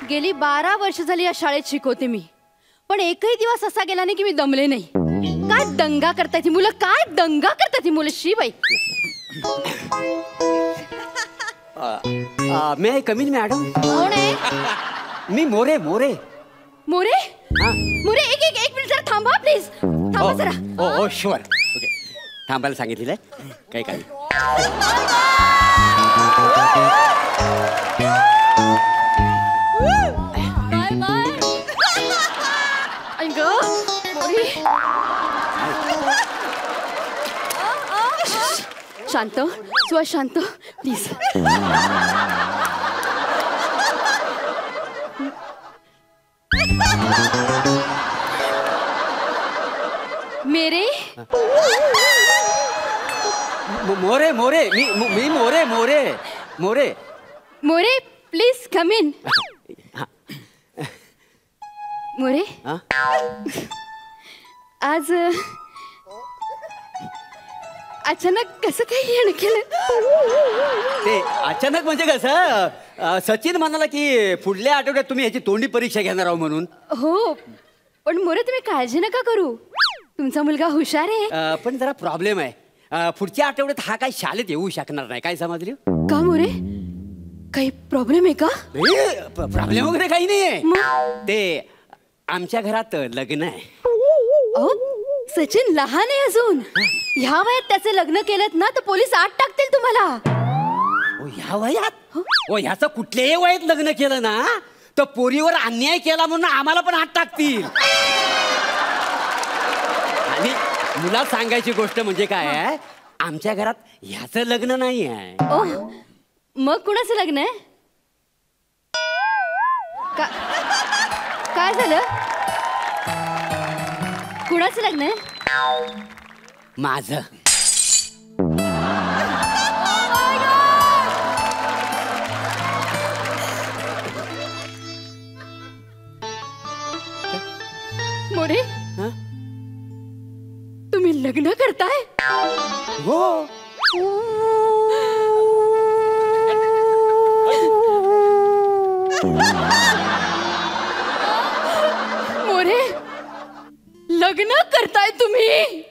गेली 12 वर्ष झाली या शाळेत शिकवते मी, पण एकही दिवस असा गेला नाही की मी दमले नाही. काय दंगा करताय ती मुलं, काय दंगा करताय ती मुलं. शी बाई. मे आय कम इन मॅडम? कोण आहे? मी मोरे. मोरे मोरे एक मिनिट जरा थांबा प्लीज. थांबा जरा. ओ शुअर. ओके, थांबायला सांगितलेलं आहे काही. शांत, शांत प्लीज. मेरे मोरे मी More please come in. More आज अचानक कसं काही येणं केलं? ते अचानक म्हणजे कसं, सचिन म्हणाला की पुढल्या आठवड्यात तुम्ही ह्याची तोंडी परीक्षा घेणार आहो म्हणून. हो, पण मोरे तुम्ही काळजी नका करू, तुमचा मुलगा हुशार आहे. पण जरा प्रॉब्लेम आहे, पुढच्या आठवड्यात हा काही शाळेत येऊ शकणार नाही. काय समजली? का मोरे, काही प्रॉब्लेम आहे का? प्रॉब्लेम वगैरे काही नाहीये. ते आमच्या घरात लग्न आहे. सचिन लहान आहे अजून. ह्या वयात त्याचे लग्न केलं ना तर पोलीस आत टाकतील तुम्हाला. ह्या वयात? ह्याचं कुठल्याही वयात लग्न केलं ना तर पोरीवर अन्याय केला म्हणून आम्हाला पण आत टाकतील. आणि मुला सांगायची गोष्ट म्हणजे काय आहे, आमच्या घरात ह्याचं लग्न नाही आहे. मग कुणाचं लग्न आहे? काय झालं? कुणाचं लग्न आहे? माझं. मोरे, तुम्ही लग्न करताय? हो. मोरे, लग्न करताय तुम्ही?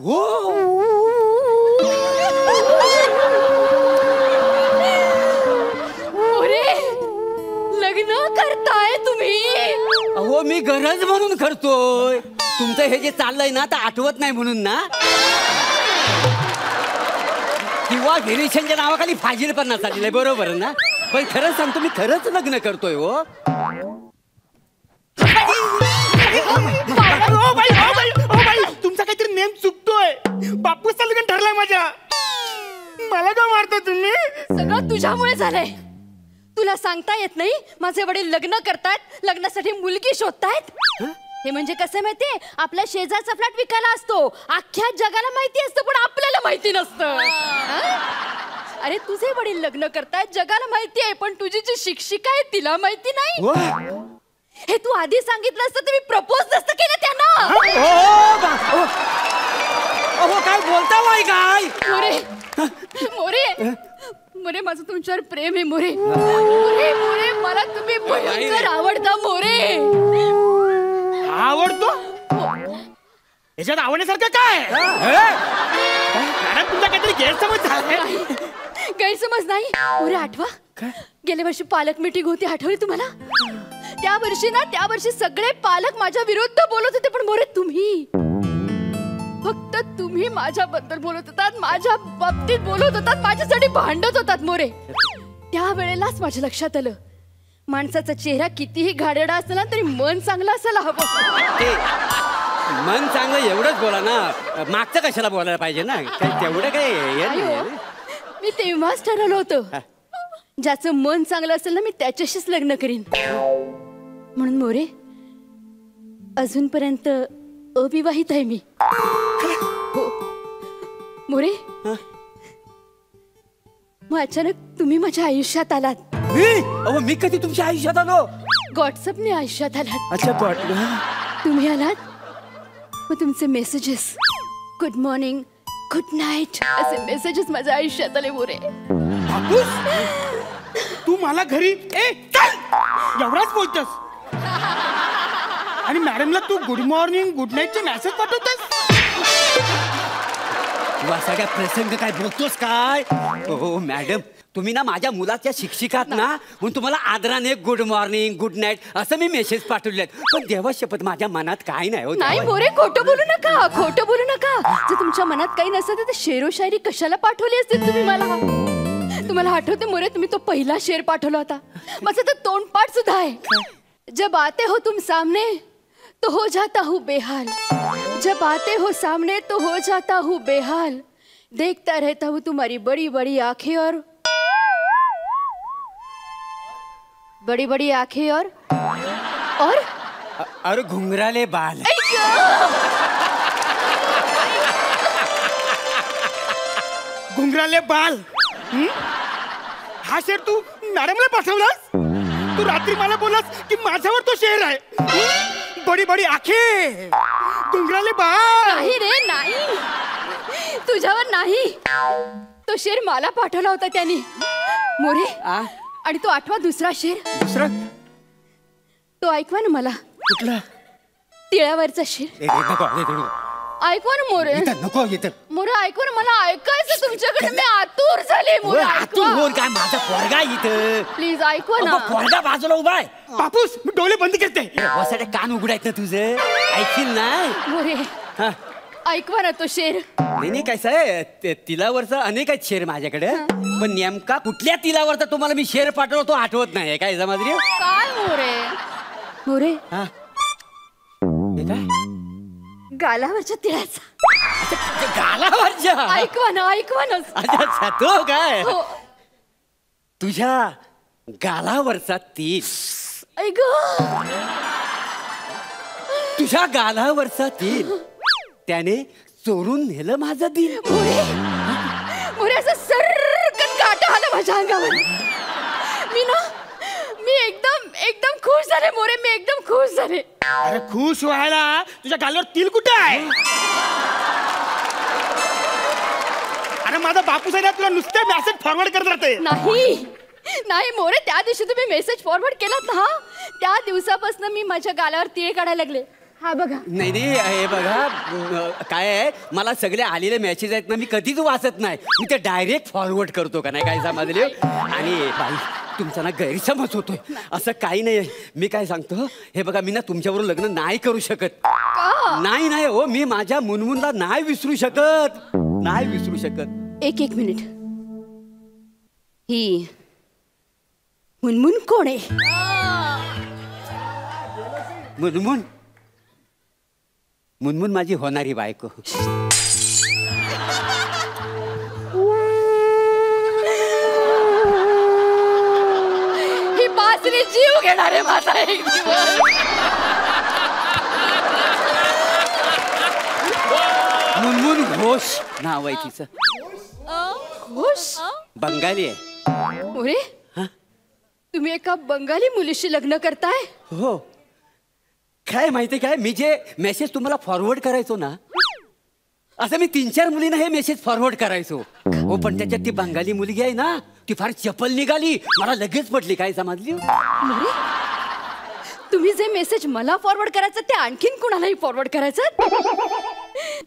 हो. मोरे, लग्न करताय तुम्ही? अहो, मी गरज म्हणून करतोय. तुमचं हे जे चाललंय ना तर आठवत नाही म्हणून ना, किंवा गिरीशनच्या नावाखाली फाजील पण नसालेलं आहे, बरोबर ना? पण खरंच सांगतो, मी खरंच लग्न करतोय. हो, तुमचा काहीतरी नेम चुकतोय. बापूचा लग्न ठरलाय माझ्या. मला का मारता तुम्ही? सगळं तुझ्यामुळे झालंय. तुला सांगता येत नाही माझे वडील लग्न करतायत, लग्नासाठी मुलगी शोधतायत. हे म्हणजे कसं माहितीये, आपल्या शेजारचा फ्लॅट विकायला असतो, अख्ख्या जगाला माहिती असतं पण आपल्याला माहिती नसतं. अरे तुझे वडील लग्न करतायत, जगाला माहिती आहे, पण तुझी जी शिक्षिका आहे तिला माहिती नाही. हे तू आधी सांगितलं असतं तर मी प्रपोज नसतं केलं त्यांना. काय बोलता वाय काय? मोरे मोरे मोरे, माझं तुमच्यावर प्रेम आहे मोरे. मोरे मोरे, मला तुम्ही भयंकर आवडता मोरे. आवडतो? याच्यात आवडण्यासारखं काय? मॅडम, तुमचा काहीतरी गैरसमज झालाय. गैरसमज नाही मोरे. आठवा, गेल्या वर्षी पालक मीटिंग होती, आठवली तुम्हाला? त्या वर्षी सगळे पालक माझ्या विरुद्ध बोलत होते, पण मोरे तुम्ही, फक्त तुम्ही माझ्याबद्दल बोलत होतात, माझ्या बाबतीत बोलत होतात, माझ्यासाठी भांडत होतात मोरे. त्या वेळेलाच माझ्या लक्षात आलं, माणसाचा चेहरा कितीही घाणेरडा असला तरी मन चांगलं असायला हवं. मन चांगलं एवढंच बोला ना, मागचं कशाला बोलायला पाहिजे ना? तेवढं काय? मी तेव्हाच ठरवलं होतं, ज्याचं मन चांगलं असेल ना मी त्याच्याशीच लग्न करीन. म्हणून मोरे, अजूनपर्यंत अविवाहित आहे मी. हो मोरे, मग अचानक तुम्ही माझ्या आयुष्यात आलात. मी कधी तुमच्या आयुष्यात आलो? व्हॉट्सअपने आयुष्यात आलात. अच्छा, तुम्ही आलात, मग तुमचे messages, good morning, good night असे मेसेजेस माझ्या आयुष्यात आले मोरे. बापूस तू मला घरी चल एवढाच बोलतोस आणि मॅडमला तू गुड मॉर्निंग गुड नाईटचे मेसेज पाठवतोस. तू असा काय प्रसंग काय बोलतोस काय? हो मॅडम, तुम्ही ना माझ्या मुलाच्या शिक्षिकात ना, म्हणून तुम्हाला आदराने गुड मॉर्निंग गुड नाईट असं मी मेसेज पाठवले. पण देवा शपथ माझ्या मनात काय नाही. नाही मोरे, खोटं बोलू नका, खोटं बोलू नका. जर तुमच्या मनात काही नसतं तर शेरो शायरी कशाला पाठवली असते तुम्ही मला? तुम्हाला आठवते मोरे, तुम्ही तो पहिला शेर पाठवला होता, माझं तर तोंडपाठ सुद्धा आहे. जब आते हो तुम सामने तो हो जाता हूँ बेहाल, जब आते हो सामने तो हो जाता हूँ बेहाल, देखता रहता हूँ तुम्हारी बड़ी बड़ी आंखें और बड़ी बड़ी आंखें और घुंघराले बाल. घुंगराले बाल. हा शेर तू मॅडमला पाठवलास? तू रात्री मला बोलास की माझ्यावर तो शेर आहे. बडी बडी आखे घुंगराले बाल. नाही रे, नाही, तुझ्यावर नाही. तो शेर मला पाठवला होता त्याने मोरे. आणि तो आठवा दुसरा शेर. दुसरा तो ऐकवा ना मला. कुठला? तिळावरचा शेर ऐकवा ना मोरे. नको येत मोरे, ऐकवा ना, मला ऐकायचं तुमच्याकडे. मी आतुर झाले मोरे. काय माझा पोरगा इथं. प्लीज ऐकवा ना. पोरगा बाजूला उभा आहे. बापूस मी डोळे बंद करते. वसाडे कान उघडायचं तुझं, ऐकील नाही मोरे. हा. ऐकवा ना तो शेर. नाही कसं आहे, तिलावरचा अनेक आहेत शेर माझ्याकडे, पण नेमका कुठल्या तिलावरचा तुम्हाला मी शेर पाठवला तो आठवत नाही. काय समजली? काय मोरे? मोरे, हा हे काय? गालावरच्या तिळाचा. गालावरच्या? ऐकवा ना, ऐकवा ना. अच्छा तो काय? हो. तुझ्या गालावरचा तीळ. ऐक, तुझ्या गालावरचा तीळ त्याने चोरून नेलं माझं दिल. मोरे, मोरे, असं सर्रकन काटा आला माझ्या अंगावर. मी एकदम खुश झाले मोरे. मी एकदम खुश झाले. अरे खुश व्हायला तुझ्या गालावर तिल कुठे आहे? अरे माझा बापूस आहे ना, तुला नुसते मेसेज फॉरवर्ड करत राहते. नाही मोरे, त्या दिवशी तुम्ही मेसेज फॉरवर्ड केलात ना, त्या दिवसापासून मी माझ्या गालावर तिळ काढायला लागले. हा बघा. नाही हे बघा, काय आहे, मला सगळे आलेले मेसेज आहेत ना, मी कधीच वाचत नाही. मी ते डायरेक्ट फॉरवर्ड करतो का नाही, काय समजले? आणि बाई तुमचा ना गैरसमज होतोय. असं काही नाही. मी काय सांगतो, हे बघा, मी ना तुमच्याबरोबर लग्न नाही करू शकत. नाही हो, मी माझ्या मुनमुनला नाही विसरू शकत. एक मिनिट. ही मुनमुन कोण आहे? मुनमुन माझी होणारी बायको. ही बासरी जीव घेणार आहे माझा एक दिवस. मुनमुन घोष नाव आहे तिचं. घोष? बंगाली आहे. मोरे, तुम्ही एका बंगाली मुलीशी लग्न करताय? हो. काय माहिती काय, मी जे मेसेज तुम्हाला फॉरवर्ड करायचो ना, असं मी 3-4 मुलींना हे मेसेज फॉरवर्ड करायचो. हो, पण त्याच्यात ती बंगाली मुलगी आहे ना, ती फार चपल निघाली. मला लगेच पटली. काय समजली? मोरे, तुम्ही जे मेसेज मला फॉरवर्ड करायचं ते आणखीन कुणालाही फॉरवर्ड करायचं?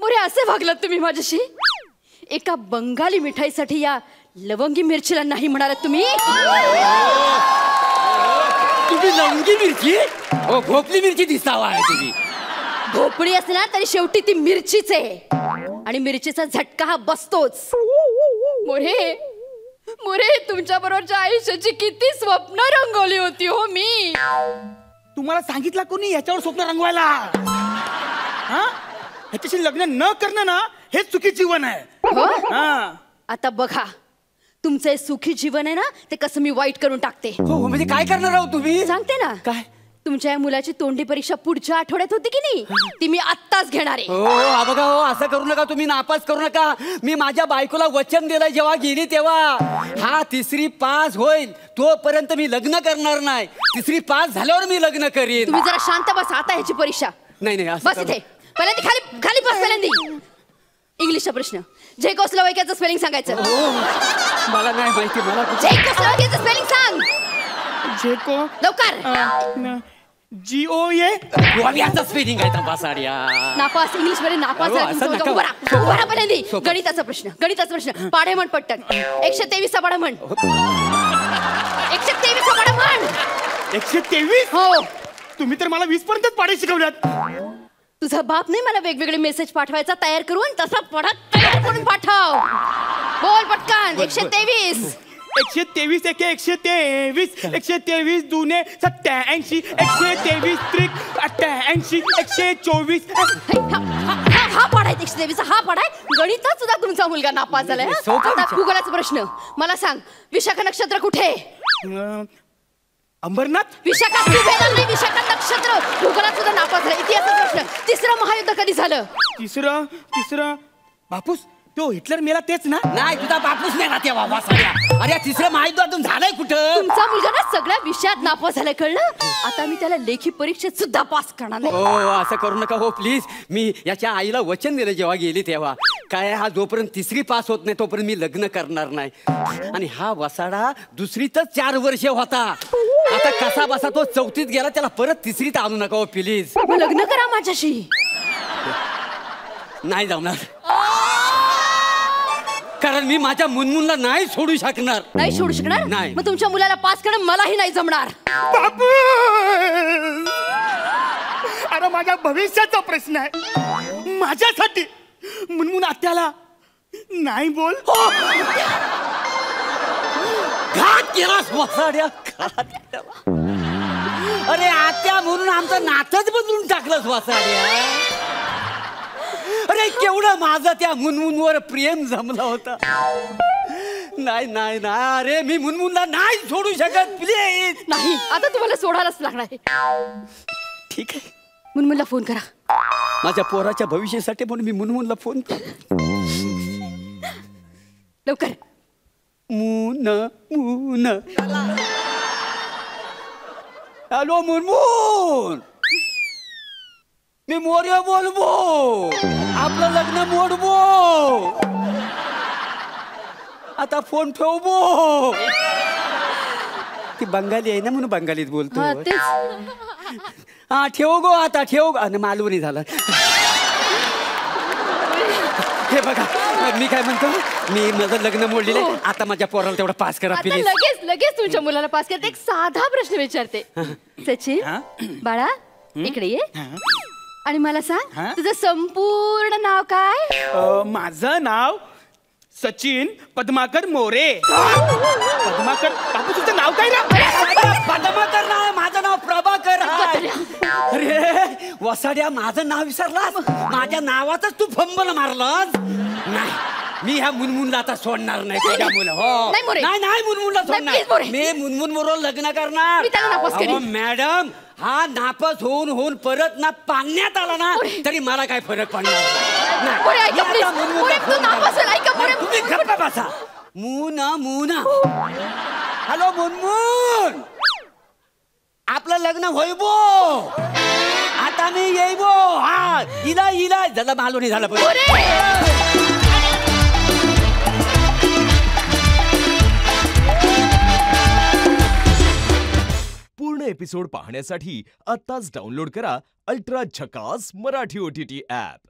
मोरे, असे वागलात तुम्ही माझ्याशी? एका बंगाली मिठाईसाठी या लवंगी मिरचीला नाही म्हणालात तुम्ही? तुम्ही लवंगी मिरची? हो, भोपली मिरची दिसावा आहे तुम्ही. भोपळी असणार तरी शेवटी ती मिरचीच आहे, आणि मिरचीचा झटका हा बसतोच. मोरे, तुमच्या बरोबरच्या आयुष्याची किती स्वप्न रंगवली होती हो मी. तुम्हाला सांगितलं कोणी याच्यावर स्वप्न रंगवायला? हा, ह्याच्याशी लग्न न करणं ना, हेच चुकी जीवन आहे. हो? हा. आता बघा, तुमचं सुखी जीवन आहे ना, ते कसं मी वाईट करून टाकते. हो, म्हणजे काय करणार आहोत तुम्ही? सांगते ना. काय? तुमच्या या मुलाची तोंडी परीक्षा पुढच्या आठवड्यात होती की नाही, ती मी आत्ताच घेणार आहे. हो बघा, हो असं करू नका तुम्ही, नापास करू नका. मी माझ्या बायकोला वचन दिलंय जेव्हा गेली तेव्हा, हा 3री पास होईल तोपर्यंत मी लग्न करणार नाही. 3री पास झाल्यावर मी लग्न करीन. तुम्ही जरा शांत बसा. आता ह्याची परीक्षा नाही बस इथे. पहिल्यांदा खाली बस. पहिल्यांदा शेवटचा प्रश्न झेकोस्लोवाकियाचं स्पेलिंग सांगायचं. मला नाही माहिती. मला झेकोस्लोवाकियाचं स्पेलिंग सांग जेको लवकर. GOA. गोव्याचा स्पेलिंग आहे वासाड्या. नापास इंग्लिश मध्ये नापास अहो, झाला असं तुमचा नका. मुलगा. उभा राहा पहिल्यांदी. सोपं. गणिताचा प्रश्न पाढे म्हण पटकन. 123 पाढा म्हण. 123 पाढा म्हण. 123. हो. तुम्ही तर मला 20 पर्यंतच पाडे शिकवल्यात. तुझा बाप नाही मला वेगवेगळे मेसेज पाठवायचा तयार करून तसा पडत तयार करून पाठव. बोल पटकन. 123. 123 एके 123 123 दुने 87 123 त्रिक 88 124. हा पाढाय 123 हा पाढाय. गणितात सुद्धा तुमचा मुलगा नापास झालाय. सोपा आता विचार. भूगोलाचा प्रश्न मला सांग. विशाखा नक्षत्र कुठे? अंबरनाथ. विशाखा सुभेदार नाही विशाखा नक्षत्र. भूगोलात सुद्धा नापास झाला. इतिहासाचा प्रश्न. तिसरं महायुद्ध कधी झालं? तिसरं बापूस तो हिटलर मेला तेच ना. नाही तुझा बापूस नाही ना तेव्हा वासाड्या. अरे तिसरं माहिती अजून झालंय कुठं? तुमचा मुलगा ना सगळ्या विषयात नापास झालाय कळलं. आता मी त्याला लेखी परीक्षेत सुद्धा पास करणार नाही. हो असं करू नका हो प्लीज. मी याच्या आईला वचन दिलं जेव्हा गेली तेव्हा काय हा जोपर्यंत तिसरी पास होत नाही तोपर्यंत मी लग्न करणार नाही. आणि हा वसाडा दुसरीतच 4 वर्ष होता. आता कसा बसा तो 4थीत गेला त्याला परत तिसरीत आणू नका हो प्लीज. मग लग्न करा माझ्याशी. नाही जमणार कारण मी माझ्या मुनमुनला नाही सोडू शकणार. नाही सोडू शकणार. नाही. मग तुमच्या मुलाला पास करणं मलाही नाही जमणार. बापू अरे माझ्या भविष्याचा प्रश्न आहे माझ्यासाठी. मुनमुन आत्याला नाही बोल. घात केलास वसाड्या घात केला. अरे आत्या म्हणून आमचं नातच बदलून टाकलंस वसाड्या. अरे केवढं माझं त्या मुनमुनवर प्रेम जमला होता. नाही नाही नाही अरे मी मुनमुनला नाही सोडू शकत प्लीज. नाही आता तुम्हाला सोडायलाच लागणार आहे. ठीक आहे मुनमुनला फोन करा. माझ्या पोराच्या भविष्यासाठी म्हणून मी मुनमुनला फोन करतो. लवकर. मुन मुन हॅलो मुनमुन मी मोर्य बोलबो. आपलं लग्न मोडबो. आता फोन ठेवबो. ती बंगाली आहे ना म्हणून बंगालीत बोलतो. हा तेच. हा ठेव गो आता ठेव गो. आणि मालवणी झाला. हे बघा मी काय म्हणतो मी माझं लग्न मोडलेलं आहे. आता माझ्या पोराला तेवढा पास करा आता प्लीज. लगेच तुमच्या मुलाला पास करते. एक साधा प्रश्न विचारते. सचिन बाळा इकडे ये आणि मला सांग तुझं संपूर्ण नाव काय? माझं नाव सचिन पद्माकर मोरे. पद्माकर बापू तुझं नाव काय ना? पद्माकर नाव माझं नाव प्रभाकर आहे. अरे वसाड्या माझं नाव विसरलास. माझ्या नावातच तू फंबल मारलास. नाही मी ह्या मुनमुनला आता सोडणार नाही. तुझ्या मुलं हो नाही मुनमुनला सोडणार. मी मुनमुन बरोबर लग्न करणार. मॅडम हा नापास होऊन परत ना पाण्यात आला ना तरी मला काय फरक पडणार तुम्ही गप्पा बसा. मुना मुना हॅलो मुनमुन आपलं लग्न होईबो. आता मी येईबो. हा इला झालं मालवणी झालं. पूर्ण एपिसोड पाहण्यासाठी आत्ताच डाउनलोड करा अल्ट्रा झकास मराठी OTT ॲप.